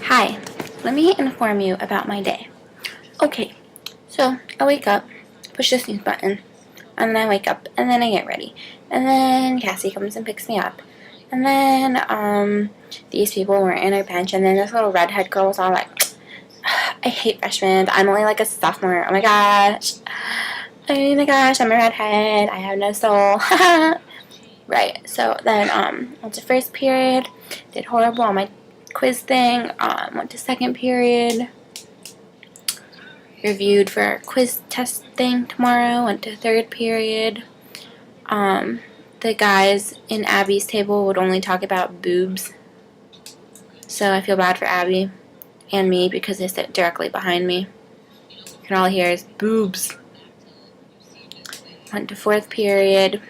Hi, let me inform you about my day. Okay, so I wake up, push the snooze button, and then I wake up, and then I get ready. And then Cassie comes and picks me up. And then, these people were in our bench, and then this little redhead girl was all like, I hate freshmen, I'm only like a sophomore, oh my gosh. Oh my gosh, I'm a redhead, I have no soul. Right, so then, went to first period, did horrible on my quiz thing, went to second period, reviewed for our quiz test thing tomorrow, went to third period. The guys in Abby's table would only talk about boobs, so I feel bad for Abby and me because they sit directly behind me, and all I hear is boobs. Went to fourth period,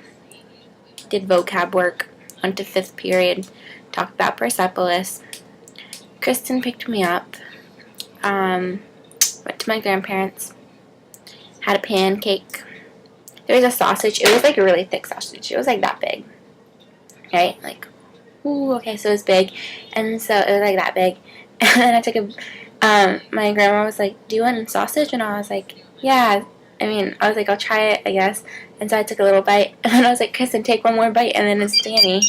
did vocab work, went to fifth period, talked about Persepolis. Kristen picked me up, went to my grandparents, had a pancake. There was a sausage. It was like a really thick sausage. It was like that big, right? Like, ooh, okay, so it was big. And so it was like that big. And then I took my grandma was like, do you want a sausage? And I was like, yeah. I was like, I'll try it, I guess. And so I took a little bite. And then I was like, Kristen, take one more bite. And then it's Danny.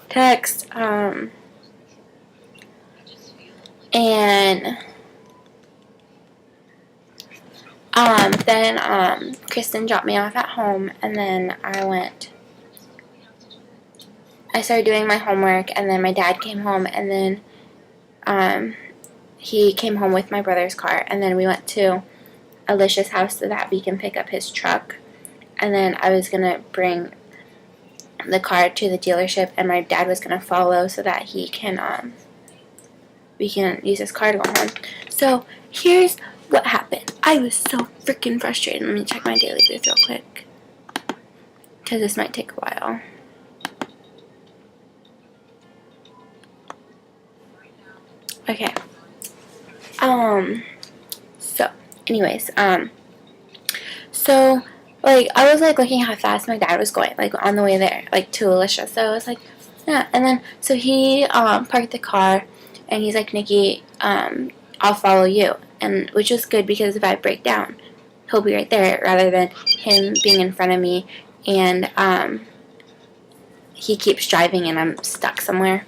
Text. Then Kristen dropped me off at home, and then I started doing my homework, and then my dad came home, and then he came home with my brother's car, and then we went to Alicia's house so that we can pick up his truck, and then I was going to bring the car to the dealership, and my dad was going to follow so that we can use his car to go home. So here's what happened. I was so freaking frustrated. Let me check my daily booth real quick, because this might take a while. Okay. So, anyways, so, like, I was, like, looking how fast my dad was going, like, on the way there, like, to Alicia. So I was like, yeah. And then, so he, parked the car, and he's like, Nikki, I'll follow you. And, which was good, because if I break down, he'll be right there, rather than him being in front of me, and, he keeps driving, and I'm stuck somewhere.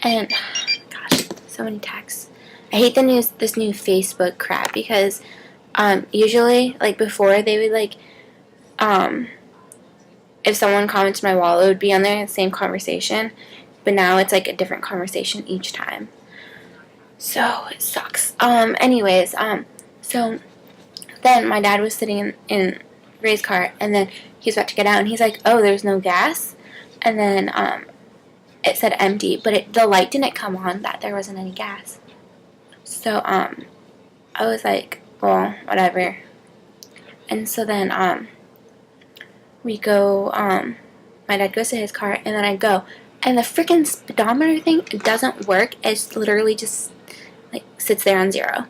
And, gosh, so many texts. I hate this new Facebook crap, because, usually, like, before, they would, like, if someone commented my wall, it would be on there, the same conversation, but now it's, like, a different conversation each time. So, it sucks. Anyways, so, then my dad was sitting in Ray's car, and then he's about to get out, and he's like, oh, there's no gas? And then, it said empty, but the light didn't come on that there wasn't any gas. So, I was like, well, whatever. And so then, we go, my dad goes to his car, and then I go, and the freaking speedometer thing doesn't work. It's literally just, like, sits there on 0.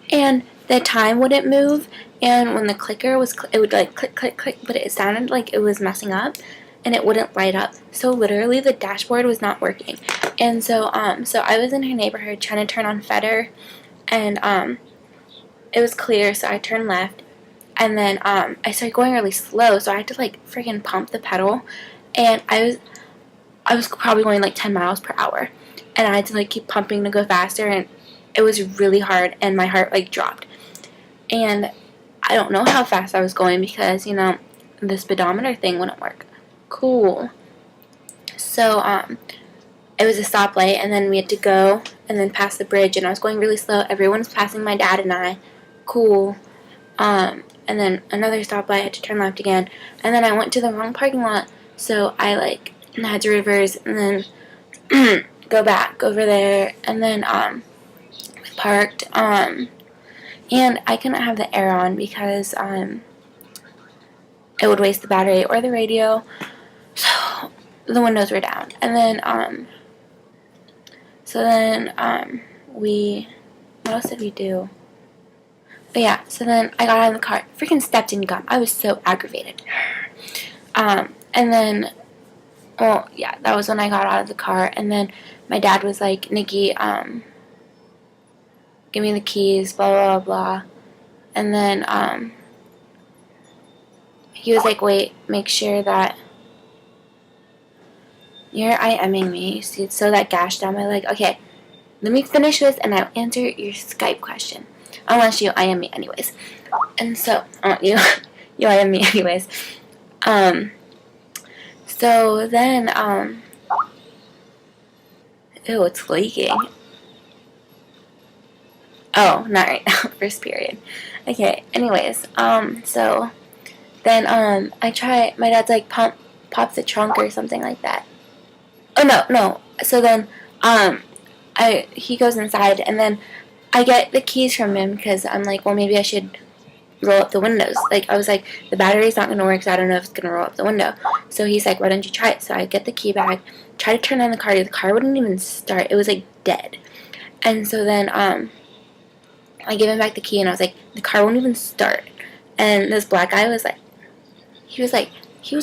And the time wouldn't move, and when the clicker was, it would, like, click, click, click, but it sounded like it was messing up, and it wouldn't light up. So literally the dashboard was not working. And so so I was in her neighborhood trying to turn on Feder, and it was clear, so I turned left, and then I started going really slow, so I had to, like, freaking pump the pedal, and I was probably going like 10 miles per hour, and I had to, like, keep pumping to go faster, and it was really hard, and my heart, like, dropped. And I don't know how fast I was going, because, you know, the speedometer thing wouldn't work. Cool. So, it was a stoplight, and then we had to go, and then pass the bridge, and I was going really slow. Everyone was passing my dad and I. Cool. And then another stoplight, I had to turn left again, and then I went to the wrong parking lot, so I, like, had to reverse, and then go back over there, and then, we parked, and I couldn't have the air on, because, it would waste the battery or the radio. So the windows were down, and then what else did we do? But yeah, so then I got out of the car, freaking stepped in gum. I was so aggravated. And then well, yeah, that was when I got out of the car, and then my dad was like, Nikki, give me the keys, blah, blah, blah, blah. And then, he was like, wait, make sure that you're IMing me. You see, so that gash down my leg. Okay, let me finish this, and I'll answer your Skype question. Unless you IM me anyways. And so, you IM me anyways. So then, ew, it's leaking. Oh, not right now. First period. Okay, anyways, so then, my dad's like, pop the trunk or something like that. Oh, no. So then, he goes inside, and then I get the keys from him, because I'm like, well, maybe I should roll up the windows. Like, I was like, the battery's not going to work, so I don't know if it's going to roll up the window. So he's like, why don't you try it? So I get the key bag, try to turn on the car wouldn't even start. It was like dead. And so then, I gave him back the key, and I was like, the car won't even start. And this black guy was like, he was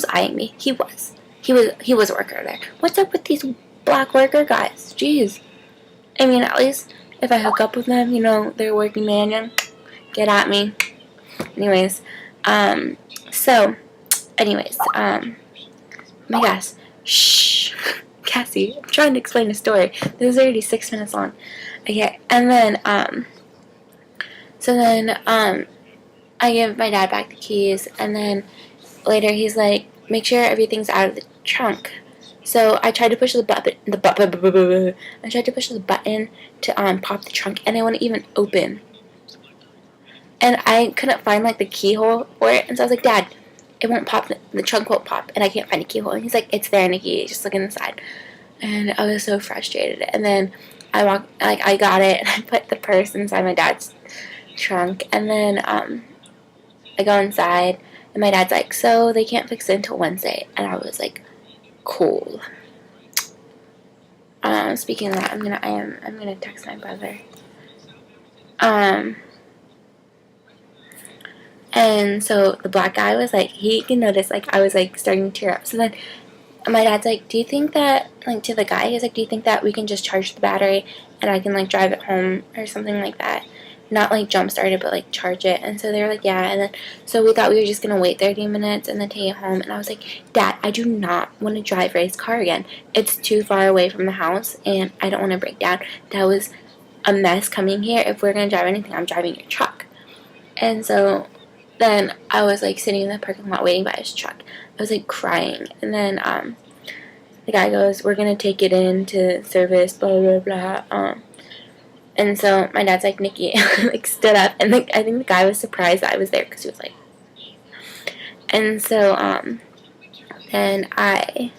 eyeing me. He was a worker there. What's up with these black worker guys? Jeez. I mean, at least if I hook up with them, they're working man, get at me. Anyways, my gosh, shh, Cassie, I'm trying to explain a story. This is already 6 minutes long. Okay, and then, I give my dad back the keys, and then later he's like, make sure everything's out of the trunk. So I tried to push the button to pop the trunk, and it wouldn't even open. And I couldn't find like the keyhole for it, and so I was like, Dad, it won't pop, the trunk won't pop, and I can't find a keyhole. And he's like, it's there, Nikki, just look inside. And I was so frustrated. And then I got it, and I put the purse inside my dad's trunk, and then I go inside, and my dad's like, so they can't fix it until Wednesday. And I was like, cool. Speaking of that, I'm gonna text my brother. And so the black guy was like, he can notice, like, I was like starting to tear up. So then my dad's like, do you think that, like, to the guy, he's like, do you think that we can just charge the battery and I can like drive it home or something like that? Not like jump start it, but like charge it. And so they were like, yeah. And then so we thought we were just gonna wait 30 minutes and then take it home. And I was like, Dad, I do not want to drive Ray's car again. It's too far away from the house, and I don't want to break down. That was a mess coming here. If we're gonna drive anything, I'm driving your truck. And so then I was like sitting in the parking lot waiting by his truck. I was like crying. And then the guy goes, we're gonna take it in to service, blah blah blah. And so my dad's like, Nikki, like stood up, and like I think the guy was surprised that I was there, because he was like, and so then I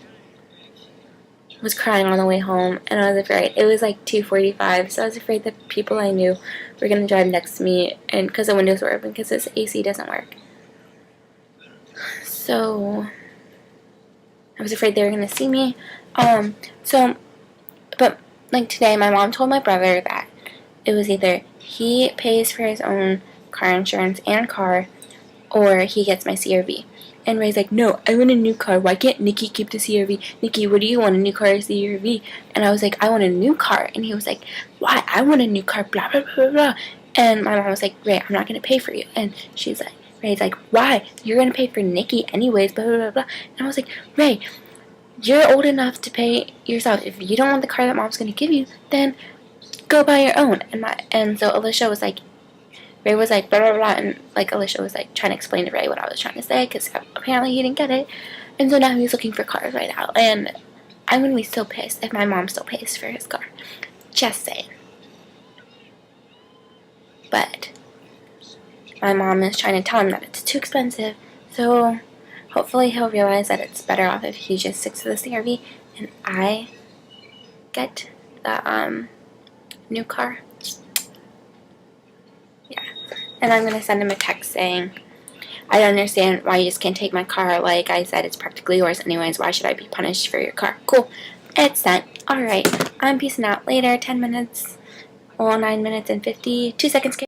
was crying on the way home, and I was afraid. It was like 2:45, so I was afraid that people I knew were gonna drive next to me, and because the windows were open, because this AC doesn't work. So I was afraid they were gonna see me. But like today, my mom told my brother that it was either he pays for his own car insurance and car, or he gets my CRV. And Ray's like, no, I want a new car. Why can't Nikki keep the CRV? Nikki, what do you want, a new car or CRV? And I was like, I want a new car. And he was like, why? I want a new car, blah, blah, blah, blah. And my mom was like, Ray, I'm not going to pay for you. And Ray's like, why? You're going to pay for Nikki anyways, blah, blah, blah, blah. And I was like, Ray, you're old enough to pay yourself. If you don't want the car that mom's going to give you, then go buy your own. And so Alicia was like, Ray was like, blah, blah, blah, and like Alicia was like trying to explain to Ray what I was trying to say, because apparently he didn't get it. And so now he's looking for cars right now, and I'm going to be so pissed if my mom still pays for his car. Just saying. But my mom is trying to tell him that it's too expensive, so hopefully he'll realize that it's better off if he just sticks to the CRV and I get the new car. Yeah. And I'm going to send him a text saying, I don't understand why you just can't take my car. Like I said, it's practically yours anyways. Why should I be punished for your car? Cool. It's sent. Alright. I'm peacing out later. 10 minutes. Well, 9 minutes and 52 seconds.